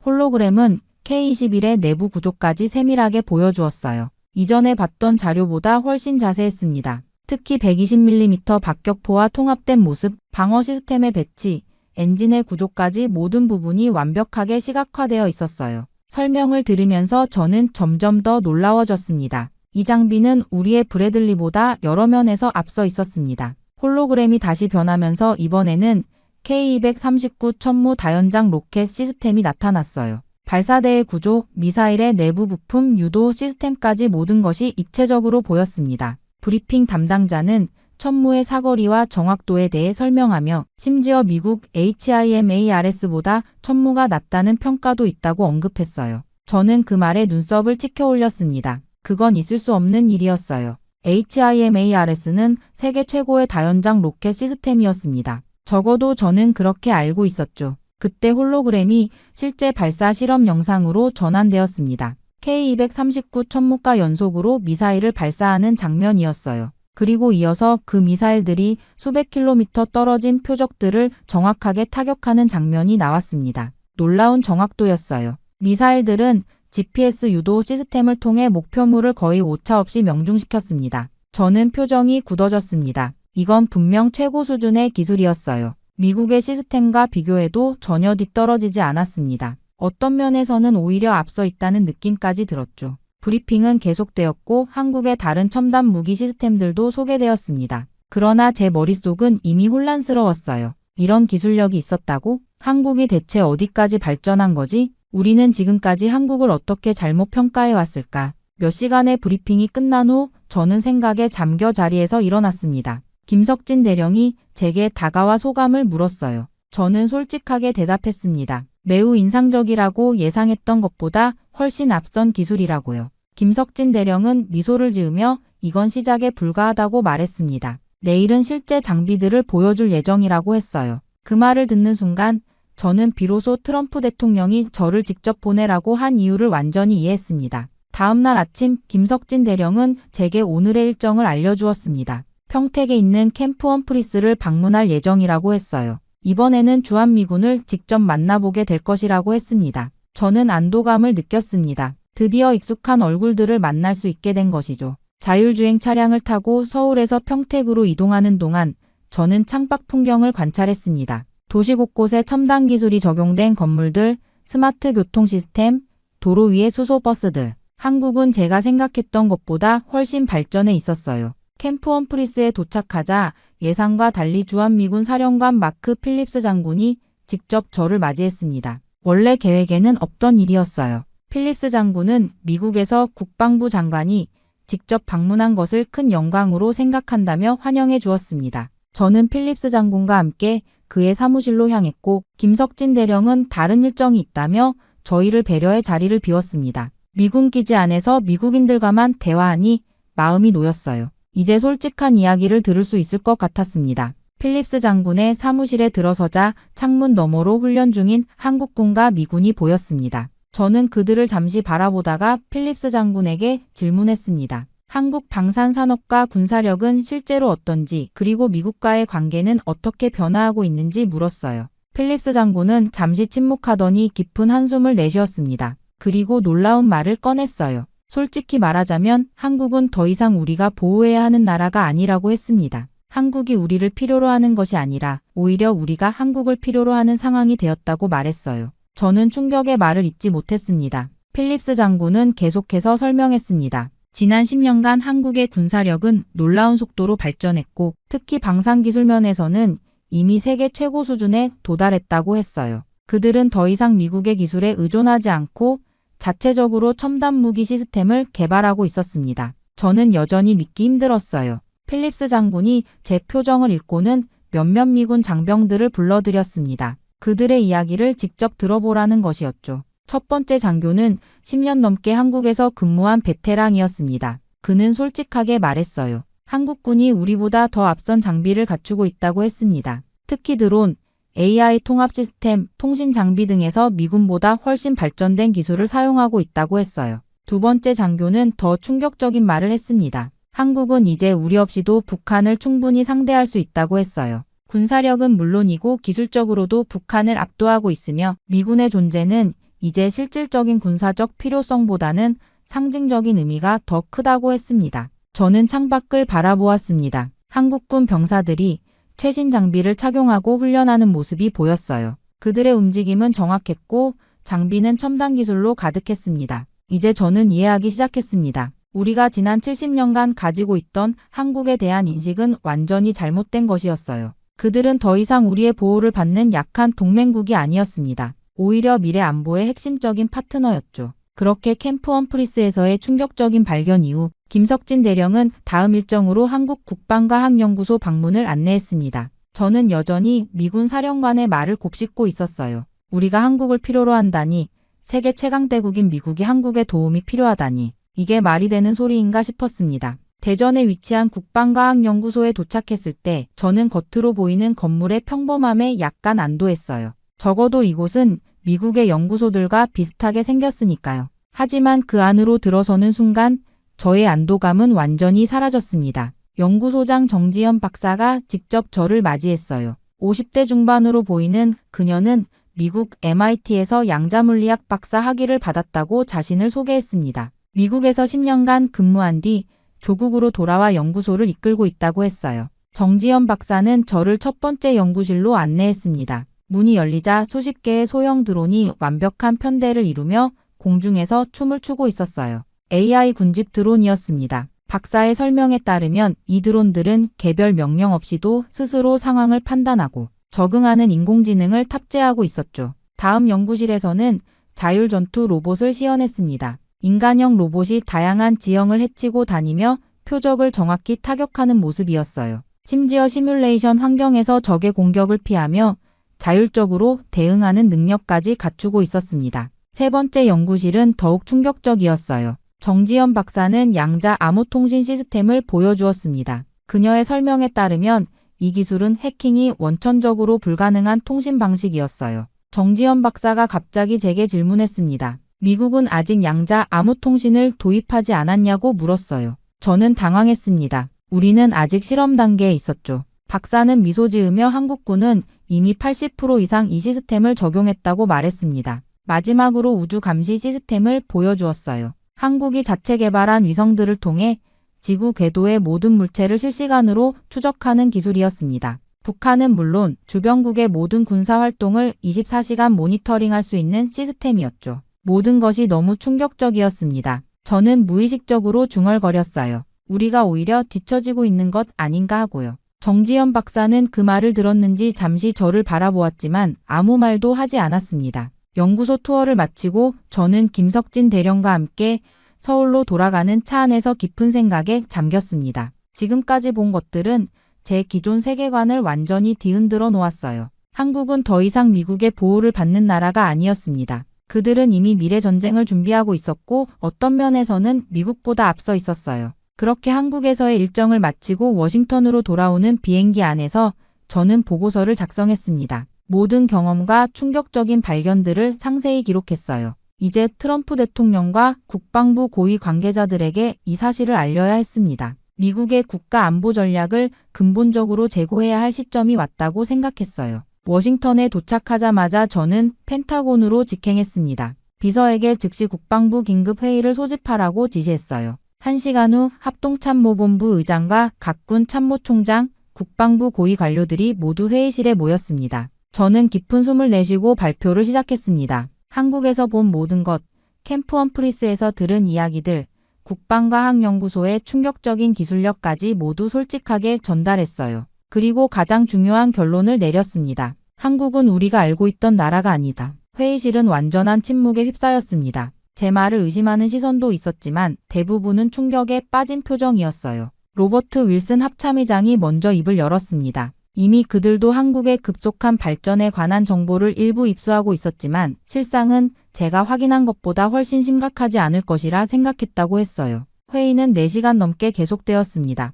홀로그램은 K-21의 내부 구조까지 세밀하게 보여주었어요. 이전에 봤던 자료보다 훨씬 자세했습니다. 특히 120mm 박격포와 통합된 모습, 방어 시스템의 배치, 엔진의 구조까지 모든 부분이 완벽하게 시각화되어 있었어요. 설명을 들으면서 저는 점점 더 놀라워졌습니다. 이 장비는 우리의 브래들리보다 여러 면에서 앞서 있었습니다. 홀로그램이 다시 변하면서 이번에는 K239 천무 다연장 로켓 시스템이 나타났어요. 발사대의 구조, 미사일의 내부 부품, 유도 시스템까지 모든 것이 입체적으로 보였습니다. 브리핑 담당자는 천무의 사거리와 정확도에 대해 설명하며 심지어 미국 HIMARS보다 천무가 낮다는 평가도 있다고 언급했어요. 저는 그 말에 눈썹을 치켜 올렸습니다. 그건 있을 수 없는 일이었어요. HIMARS는 세계 최고의 다연장 로켓 시스템이었습니다. 적어도 저는 그렇게 알고 있었죠. 그때 홀로그램이 실제 발사 실험 영상으로 전환되었습니다. K239 천무가 연속으로 미사일을 발사하는 장면이었어요. 그리고 이어서 그 미사일들이 수백 킬로미터 떨어진 표적들을 정확하게 타격하는 장면이 나왔습니다. 놀라운 정확도였어요. 미사일들은 GPS 유도 시스템을 통해 목표물을 거의 오차 없이 명중시켰습니다. 저는 표정이 굳어졌습니다. 이건 분명 최고 수준의 기술이었어요. 미국의 시스템과 비교해도 전혀 뒤떨어지지 않았습니다. 어떤 면에서는 오히려 앞서 있다는 느낌까지 들었죠. 브리핑은 계속되었고 한국의 다른 첨단 무기 시스템들도 소개되었습니다. 그러나 제 머릿속은 이미 혼란스러웠어요. 이런 기술력이 있었다고? 한국이 대체 어디까지 발전한 거지? 우리는 지금까지 한국을 어떻게 잘못 평가해 왔을까? 몇 시간의 브리핑이 끝난 후 저는 생각에 잠겨 자리에서 일어났습니다. 김석진 대령이 제게 다가와 소감을 물었어요. 저는 솔직하게 대답했습니다. 매우 인상적이라고 예상했던 것보다 훨씬 앞선 기술이라고요. 김석진 대령은 미소를 지으며 이건 시작에 불과하다고 말했습니다. 내일은 실제 장비들을 보여줄 예정이라고 했어요. 그 말을 듣는 순간 저는 비로소 트럼프 대통령이 저를 직접 보내라고 한 이유를 완전히 이해했습니다. 다음 날 아침 김석진 대령은 제게 오늘의 일정을 알려주었습니다. 평택에 있는 캠프 험프리스를 방문할 예정이라고 했어요. 이번에는 주한미군을 직접 만나보게 될 것이라고 했습니다. 저는 안도감을 느꼈습니다. 드디어 익숙한 얼굴들을 만날 수 있게 된 것이죠. 자율주행 차량을 타고 서울에서 평택으로 이동하는 동안 저는 창밖 풍경을 관찰했습니다. 도시 곳곳에 첨단 기술이 적용된 건물들, 스마트 교통 시스템, 도로 위의 수소버스들. 한국은 제가 생각했던 것보다 훨씬 발전해 있었어요. 캠프 험프리스에 도착하자 예상과 달리 주한미군 사령관 마크 필립스 장군이 직접 저를 맞이했습니다. 원래 계획에는 없던 일이었어요. 필립스 장군은 미국에서 국방부 장관이 직접 방문한 것을 큰 영광으로 생각한다며 환영해 주었습니다. 저는 필립스 장군과 함께 그의 사무실로 향했고 김석진 대령은 다른 일정이 있다며 저희를 배려해 자리를 비웠습니다. 미군 기지 안에서 미국인들과만 대화하니 마음이 놓였어요. 이제 솔직한 이야기를 들을 수 있을 것 같았습니다. 필립스 장군의 사무실에 들어서자 창문 너머로 훈련 중인 한국군과 미군이 보였습니다. 저는 그들을 잠시 바라보다가 필립스 장군에게 질문했습니다. 한국 방산산업과 군사력은 실제로 어떤지 그리고 미국과의 관계는 어떻게 변화하고 있는지 물었어요. 필립스 장군은 잠시 침묵하더니 깊은 한숨을 내쉬었습니다. 그리고 놀라운 말을 꺼냈어요. 솔직히 말하자면 한국은 더 이상 우리가 보호해야 하는 나라가 아니라고 했습니다. 한국이 우리를 필요로 하는 것이 아니라 오히려 우리가 한국을 필요로 하는 상황이 되었다고 말했어요. 저는 충격의 말을 잊지 못했습니다. 필립스 장군은 계속해서 설명했습니다. 지난 10년간 한국의 군사력은 놀라운 속도로 발전했고 특히 방산기술 면에서는 이미 세계 최고 수준에 도달했다고 했어요. 그들은 더 이상 미국의 기술에 의존하지 않고 자체적으로 첨단 무기 시스템을 개발하고 있었습니다. 저는 여전히 믿기 힘들었어요. 필립스 장군이 제 표정을 읽고는 몇몇 미군 장병들을 불러들였습니다. 그들의 이야기를 직접 들어보라는 것이었죠. 첫 번째 장교는 10년 넘게 한국에서 근무한 베테랑이었습니다. 그는 솔직하게 말했어요. 한국군이 우리보다 더 앞선 장비를 갖추고 있다고 했습니다. 특히 드론, AI 통합 시스템, 통신 장비 등에서 미군보다 훨씬 발전된 기술을 사용하고 있다고 했어요. 두 번째 장교는 더 충격적인 말을 했습니다. 한국은 이제 우리 없이도 북한을 충분히 상대할 수 있다고 했어요. 군사력은 물론이고 기술적으로도 북한을 압도하고 있으며 미군의 존재는 이제 실질적인 군사적 필요성보다는 상징적인 의미가 더 크다고 했습니다. 저는 창밖을 바라보았습니다. 한국군 병사들이 최신 장비를 착용하고 훈련하는 모습이 보였어요. 그들의 움직임은 정확했고 장비는 첨단 기술로 가득했습니다. 이제 저는 이해하기 시작했습니다. 우리가 지난 70년간 가지고 있던 한국에 대한 인식은 완전히 잘못된 것이었어요. 그들은 더 이상 우리의 보호를 받는 약한 동맹국이 아니었습니다. 오히려 미래 안보의 핵심적인 파트너였죠. 그렇게 캠프 험프리스에서의 충격적인 발견 이후 김석진 대령은 다음 일정으로 한국 국방과학연구소 방문을 안내했습니다. 저는 여전히 미군 사령관의 말을 곱씹고 있었어요. 우리가 한국을 필요로 한다니, 세계 최강대국인 미국이 한국에 도움이 필요하다니, 이게 말이 되는 소리인가 싶었습니다. 대전에 위치한 국방과학연구소에 도착했을 때 저는 겉으로 보이는 건물의 평범함에 약간 안도했어요. 적어도 이곳은 미국의 연구소들과 비슷하게 생겼으니까요. 하지만 그 안으로 들어서는 순간 저의 안도감은 완전히 사라졌습니다. 연구소장 정지현 박사가 직접 저를 맞이했어요. 50대 중반으로 보이는 그녀는 미국 MIT에서 양자물리학 박사 학위를 받았다고 자신을 소개했습니다. 미국에서 10년간 근무한 뒤 조국으로 돌아와 연구소를 이끌고 있다고 했어요. 정지현 박사는 저를 첫 번째 연구실로 안내했습니다. 문이 열리자 수십 개의 소형 드론이 완벽한 편대를 이루며 공중에서 춤을 추고 있었어요. AI 군집 드론이었습니다. 박사의 설명에 따르면 이 드론들은 개별 명령 없이도 스스로 상황을 판단하고 적응하는 인공지능을 탑재하고 있었죠. 다음 연구실에서는 자율전투 로봇을 시연했습니다. 인간형 로봇이 다양한 지형을 헤치고 다니며 표적을 정확히 타격하는 모습이었어요. 심지어 시뮬레이션 환경에서 적의 공격을 피하며 자율적으로 대응하는 능력까지 갖추고 있었습니다. 세 번째 연구실은 더욱 충격적이었어요. 정지현 박사는 양자 암호통신 시스템을 보여주었습니다. 그녀의 설명에 따르면 이 기술은 해킹이 원천적으로 불가능한 통신 방식이었어요. 정지현 박사가 갑자기 제게 질문했습니다. 미국은 아직 양자 암호통신을 도입하지 않았냐고 물었어요. 저는 당황했습니다. 우리는 아직 실험 단계에 있었죠. 박사는 미소 지으며 한국군은 이미 80% 이상 이 시스템을 적용했다고 말했습니다. 마지막으로 우주 감시 시스템을 보여주었어요. 한국이 자체 개발한 위성들을 통해 지구 궤도의 모든 물체를 실시간으로 추적하는 기술이었습니다. 북한은 물론 주변국의 모든 군사 활동을 24시간 모니터링할 수 있는 시스템이었죠. 모든 것이 너무 충격적이었습니다. 저는 무의식적으로 중얼거렸어요. 우리가 오히려 뒤처지고 있는 것 아닌가 하고요. 정지현 박사는 그 말을 들었는지 잠시 저를 바라보았지만 아무 말도 하지 않았습니다. 연구소 투어를 마치고 저는 김석진 대령과 함께 서울로 돌아가는 차 안에서 깊은 생각에 잠겼습니다. 지금까지 본 것들은 제 기존 세계관을 완전히 뒤흔들어 놓았어요. 한국은 더 이상 미국의 보호를 받는 나라가 아니었습니다. 그들은 이미 미래 전쟁을 준비하고 있었고 어떤 면에서는 미국보다 앞서 있었어요. 그렇게 한국에서의 일정을 마치고 워싱턴으로 돌아오는 비행기 안에서 저는 보고서를 작성했습니다. 모든 경험과 충격적인 발견들을 상세히 기록했어요. 이제 트럼프 대통령과 국방부 고위 관계자들에게 이 사실을 알려야 했습니다. 미국의 국가 안보 전략을 근본적으로 재고해야 할 시점이 왔다고 생각했어요. 워싱턴에 도착하자마자 저는 펜타곤으로 직행했습니다. 비서에게 즉시 국방부 긴급회의를 소집하라고 지시했어요. 1시간 후 합동참모본부 의장과 각군 참모총장, 국방부 고위 관료들이 모두 회의실에 모였습니다. 저는 깊은 숨을 내쉬고 발표를 시작했습니다. 한국에서 본 모든 것, 캠프 험프리스에서 들은 이야기들, 국방과학연구소의 충격적인 기술력까지 모두 솔직하게 전달했어요. 그리고 가장 중요한 결론을 내렸습니다. 한국은 우리가 알고 있던 나라가 아니다. 회의실은 완전한 침묵에 휩싸였습니다. 제 말을 의심하는 시선도 있었지만 대부분은 충격에 빠진 표정이었어요. 로버트 윌슨 합참의장이 먼저 입을 열었습니다. 이미 그들도 한국의 급속한 발전에 관한 정보를 일부 입수하고 있었지만 실상은 제가 확인한 것보다 훨씬 심각하지 않을 것이라 생각했다고 했어요. 회의는 4시간 넘게 계속되었습니다.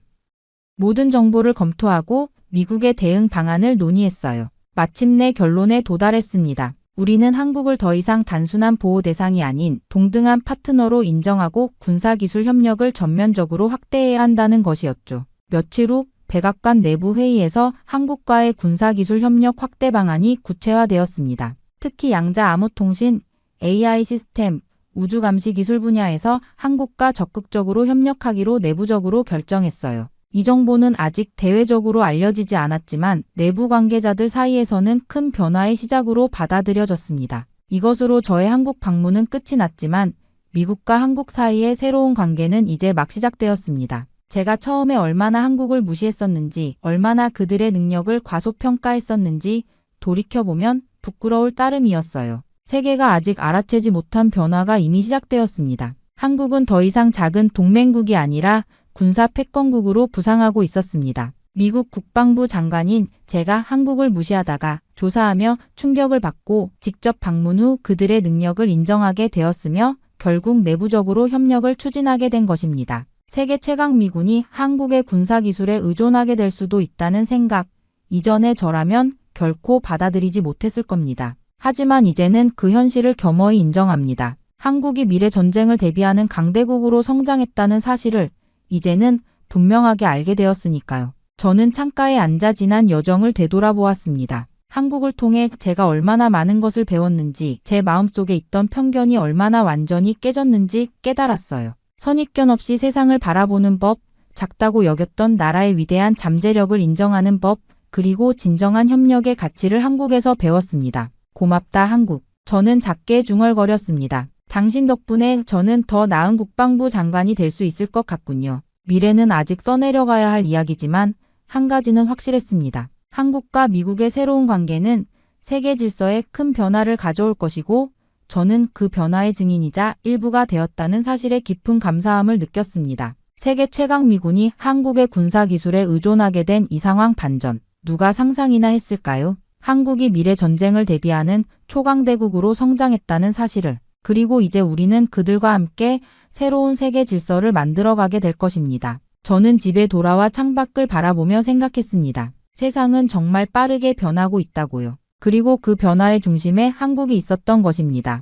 모든 정보를 검토하고 미국의 대응 방안을 논의했어요. 마침내 결론에 도달했습니다. 우리는 한국을 더 이상 단순한 보호 대상이 아닌 동등한 파트너로 인정하고 군사기술 협력을 전면적으로 확대해야 한다는 것이었죠. 며칠 후 백악관 내부 회의에서 한국과의 군사기술 협력 확대 방안이 구체화되었습니다. 특히 양자 암호통신, AI 시스템, 우주감시 기술 분야에서 한국과 적극적으로 협력하기로 내부적으로 결정했어요. 이 정보는 아직 대외적으로 알려지지 않았지만 내부 관계자들 사이에서는 큰 변화의 시작으로 받아들여졌습니다. 이것으로 저의 한국 방문은 끝이 났지만 미국과 한국 사이의 새로운 관계는 이제 막 시작되었습니다. 제가 처음에 얼마나 한국을 무시했었는지, 얼마나 그들의 능력을 과소평가했었는지 돌이켜보면 부끄러울 따름이었어요. 세계가 아직 알아채지 못한 변화가 이미 시작되었습니다. 한국은 더 이상 작은 동맹국이 아니라 군사 패권국으로 부상하고 있었습니다. 미국 국방부 장관인 제가 한국을 무시하다가 조사하며 충격을 받고 직접 방문 후 그들의 능력을 인정하게 되었으며 결국 내부적으로 협력을 추진하게 된 것입니다. 세계 최강 미군이 한국의 군사기술에 의존하게 될 수도 있다는 생각, 이전에 저라면 결코 받아들이지 못했을 겁니다. 하지만 이제는 그 현실을 겸허히 인정합니다. 한국이 미래 전쟁을 대비하는 강대국으로 성장했다는 사실을 이제는 분명하게 알게 되었으니까요. 저는 창가에 앉아 지난 여정을 되돌아보았습니다. 한국을 통해 제가 얼마나 많은 것을 배웠는지, 제 마음속에 있던 편견이 얼마나 완전히 깨졌는지 깨달았어요. 선입견 없이 세상을 바라보는 법, 작다고 여겼던 나라의 위대한 잠재력을 인정하는 법, 그리고 진정한 협력의 가치를 한국에서 배웠습니다. 고맙다 한국. 저는 작게 중얼거렸습니다. 당신 덕분에 저는 더 나은 국방부 장관이 될 수 있을 것 같군요. 미래는 아직 써내려가야 할 이야기지만 한 가지는 확실했습니다. 한국과 미국의 새로운 관계는 세계 질서에 큰 변화를 가져올 것이고 저는 그 변화의 증인이자 일부가 되었다는 사실에 깊은 감사함을 느꼈습니다. 세계 최강 미군이 한국의 군사기술에 의존하게 된 이 상황 반전, 누가 상상이나 했을까요? 한국이 미래 전쟁을 대비하는 초강대국으로 성장했다는 사실을, 그리고 이제 우리는 그들과 함께 새로운 세계 질서를 만들어가게 될 것입니다. 저는 집에 돌아와 창밖을 바라보며 생각했습니다. 세상은 정말 빠르게 변하고 있다고요. 그리고 그 변화의 중심에 한국이 있었던 것입니다.